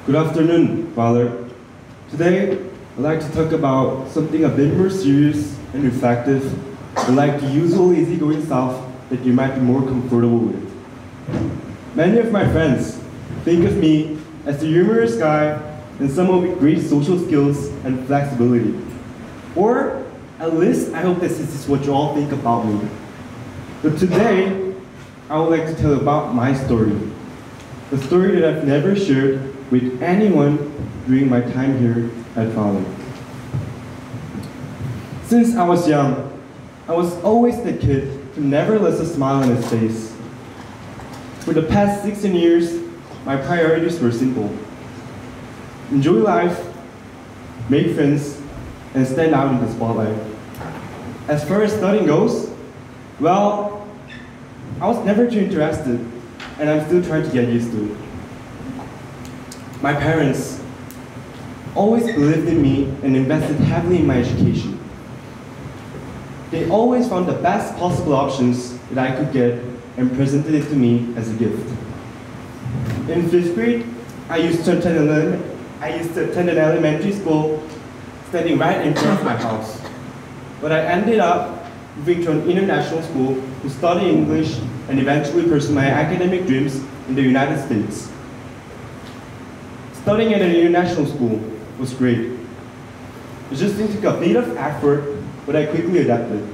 Good afternoon, Father. Today, I'd like to talk about something a bit more serious and reflective, like the usual easygoing stuff that you might be more comfortable with. Many of my friends think of me as the humorous guy and someone with great social skills and flexibility. Or, at least I hope that this is what you all think about me. But today, I would like to tell about my story. A story that I've never shared with anyone during my time here at Father. Since I was young, I was always the kid who never lets a smile on his face. For the past 16 years, my priorities were simple. Enjoy life, make friends, and stand out in the spotlight. As far as studying goes, well, I was never too interested, and I'm still trying to get used to it. My parents always believed in me and invested heavily in my education. They always found the best possible options that I could get and presented it to me as a gift. In 5th grade, I used to attend an elementary school standing right in front of my house. But I ended up moving to an international school to study English and eventually pursue my academic dreams in the United States. Studying at an international school was great. It just took a bit of effort, but I quickly adapted.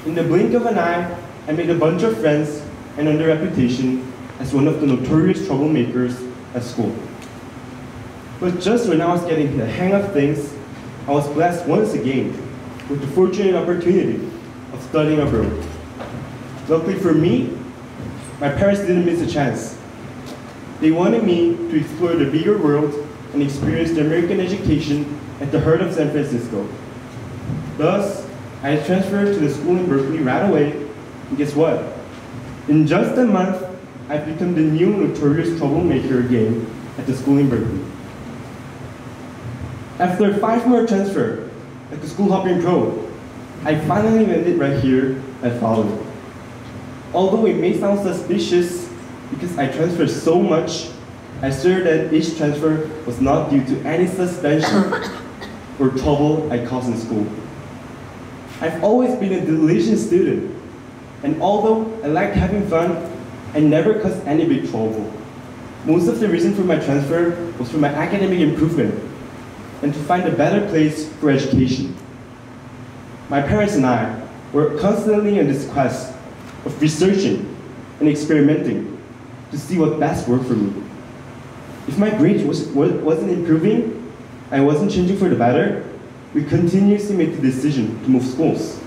In the blink of an eye, I made a bunch of friends and earned a reputation as one of the notorious troublemakers at school. But just when I was getting the hang of things, I was blessed once again with the fortunate opportunity of studying abroad. Luckily for me, my parents didn't miss a chance. They wanted me to explore the bigger world and experience the American education at the heart of San Francisco. Thus, I transferred to the school in Berkeley right away, and guess what? In just a month, I've become the new notorious troublemaker again at the school in Berkeley. After 5 more transfers, like a school hopping pro, I finally landed right here at Fowler. Although it may sound suspicious because I transferred so much, I assured that each transfer was not due to any suspension or trouble I caused in school. I've always been a diligent student, and although I liked having fun, I never caused any big trouble. Most of the reason for my transfer was for my academic improvement and to find a better place for education. My parents and I were constantly on this quest of researching and experimenting to see what best worked for me. If my grades wasn't improving, I wasn't changing for the better, we continuously made the decision to move schools.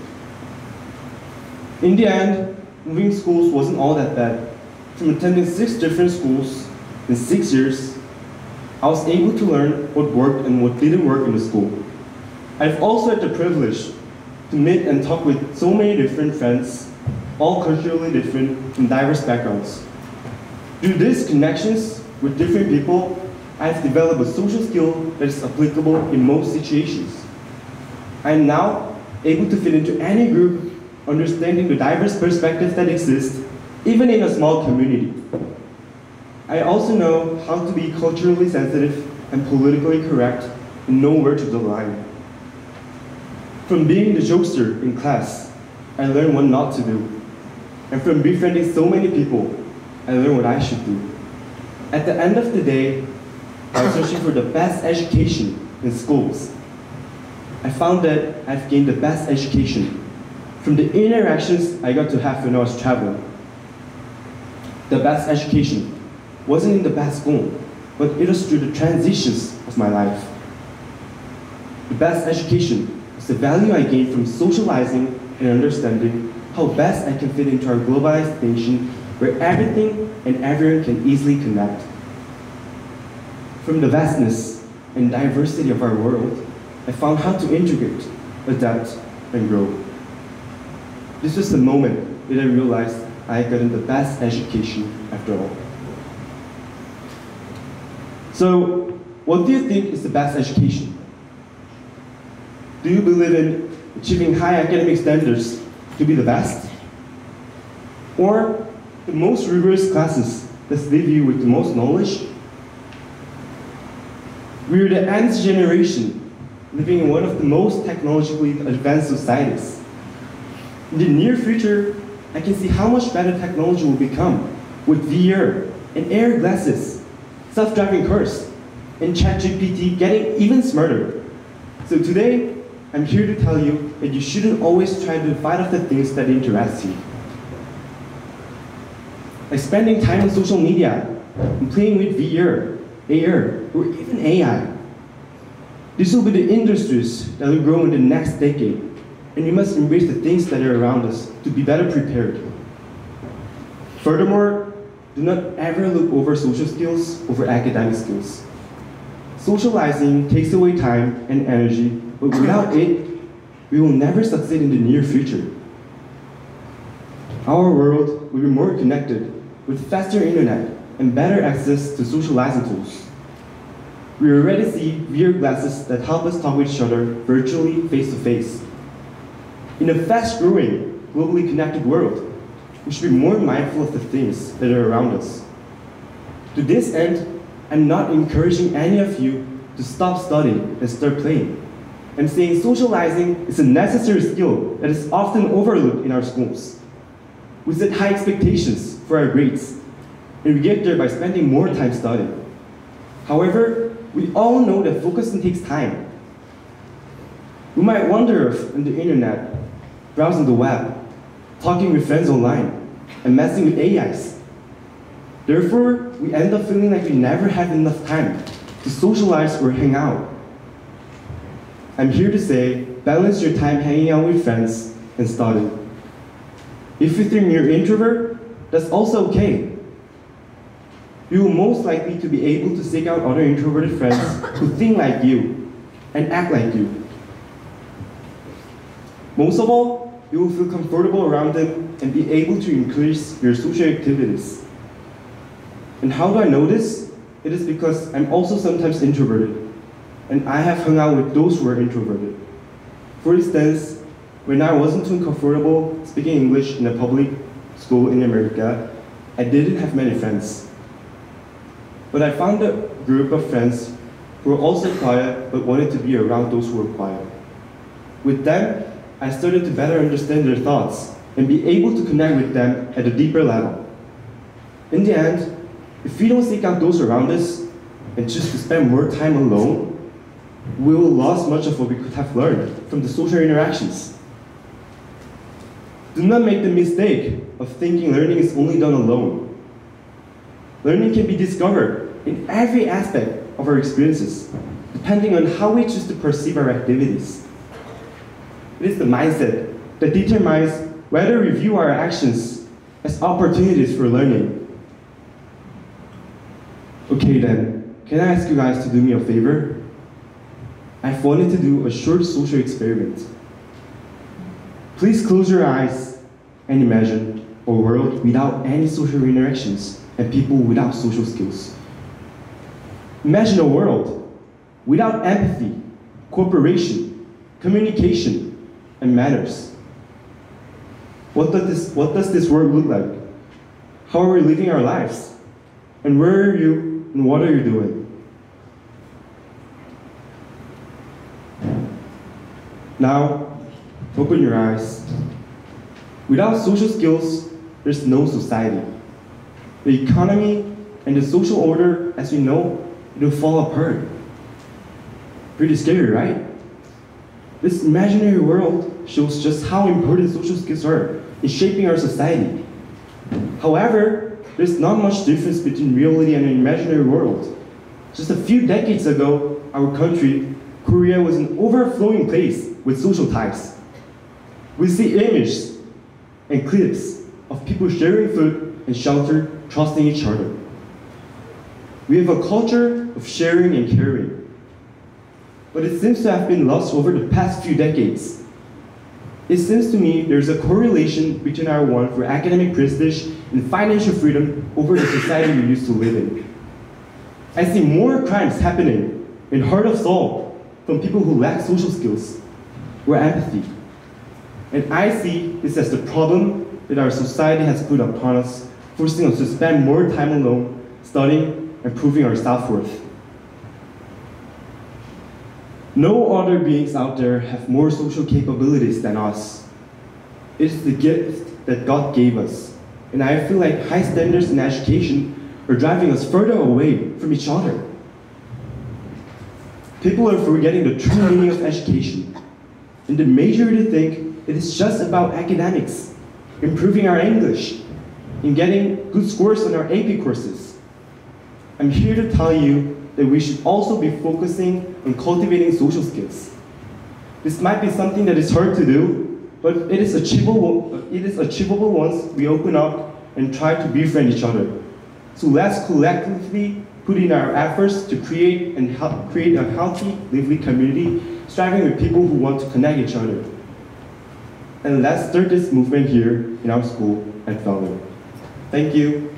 In the end, moving schools wasn't all that bad. From attending 6 different schools in 6 years, I was able to learn what worked and what didn't work in the school. I've also had the privilege to meet and talk with so many different friends, all culturally different from diverse backgrounds. Through these connections with different people, I've developed a social skill that is applicable in most situations. I am now able to fit into any group, understanding the diverse perspectives that exist, even in a small community. I also know how to be culturally sensitive and politically correct and know where to draw the line. From being the jokester in class, I learned what not to do. And from befriending so many people, I learned what I should do. At the end of the day, I was searching for the best education in schools. I found that I've gained the best education from the interactions I got to have when I was traveling. The best education wasn't in the best school, but it was through the transitions of my life. The best education was the value I gained from socializing and understanding how best I can fit into our globalized nation where everything and everyone can easily connect. From the vastness and diversity of our world, I found how to integrate, adapt, and grow. This was the moment that I realized I had gotten the best education after all. So, what do you think is the best education? Do you believe in achieving high academic standards to be the best? Or the most rigorous classes that leave you with the most knowledge? We're the nth generation, living in one of the most technologically advanced societies. In the near future, I can see how much better technology will become with VR and AR glasses, self-driving cars, and ChatGPT getting even smarter. So today, I'm here to tell you that you shouldn't always try to fight off the things that interest you. Like spending time on social media, and playing with VR, AR, or even AI. This will be the industries that will grow in the next decade, and we must embrace the things that are around us to be better prepared. Furthermore, do not ever look over social skills over academic skills. Socializing takes away time and energy, but without it, we will never succeed in the near future. Our world will be more connected, with faster internet and better access to socializing tools. We already see VR glasses that help us talk with each other virtually face-to-face. In a fast-growing, globally connected world, we should be more mindful of the things that are around us. To this end, I'm not encouraging any of you to stop studying and start playing. I'm saying socializing is a necessary skill that is often overlooked in our schools. We set high expectations for our grades, and we get there by spending more time studying. However, we all know that focusing takes time. We might wander off on the internet, browsing the web, talking with friends online, and messing with AIs. Therefore, we end up feeling like we never have enough time to socialize or hang out. I'm here to say, balance your time hanging out with friends and studying. If you think you're an introvert, that's also okay. You will most likely to be able to seek out other introverted friends who think like you and act like you. Most of all, you will feel comfortable around them and be able to increase your social activities. And how do I know this? It is because I'm also sometimes introverted, and I have hung out with those who are introverted. For instance, when I wasn't too comfortable speaking English in a public school in America, I didn't have many friends. But I found a group of friends who were also quiet but wanted to be around those who were quiet. With them, I started to better understand their thoughts and be able to connect with them at a deeper level. In the end, if we don't seek out those around us and choose to spend more time alone, we will lose much of what we could have learned from the social interactions. Do not make the mistake of thinking learning is only done alone. Learning can be discovered in every aspect of our experiences, depending on how we choose to perceive our activities. It is the mindset that determines whether we view our actions as opportunities for learning. Okay then, can I ask you guys to do me a favor? I've wanted to do a short social experiment. Please close your eyes and imagine a world without any social interactions and people without social skills. Imagine a world without empathy, cooperation, communication, and manners. What does this world look like? How are we living our lives? And where are you and what are you doing? Now, open your eyes. Without social skills, there's no society. The economy and the social order, as we know, it will fall apart. Pretty scary, right? This imaginary world shows just how important social skills are in shaping our society. However, there's not much difference between reality and an imaginary world. Just a few decades ago, our country, Korea, was an overflowing place with social ties. We see images and clips of people sharing food and shelter, trusting each other. We have a culture of sharing and caring. But it seems to have been lost over the past few decades. It seems to me there's a correlation between our want for academic prestige and financial freedom over the society we used to live in. I see more crimes happening in heart of soul from people who lack social skills or empathy. And I see this as the problem that our society has put upon us, forcing us to spend more time alone, studying, and proving our self-worth. No other beings out there have more social capabilities than us. It's the gift that God gave us. And I feel like high standards in education are driving us further away from each other. People are forgetting the true meaning of education. And the majority think it is just about academics, improving our English, and getting good scores on our AP courses. I'm here to tell you that we should also be focusing on cultivating social skills. This might be something that is hard to do, but it is achievable once we open up and try to befriend each other. So let's collectively put in our efforts to create a healthy, lively community, striving with people who want to connect each other. And let's start this movement here in our school at Felder. Thank you.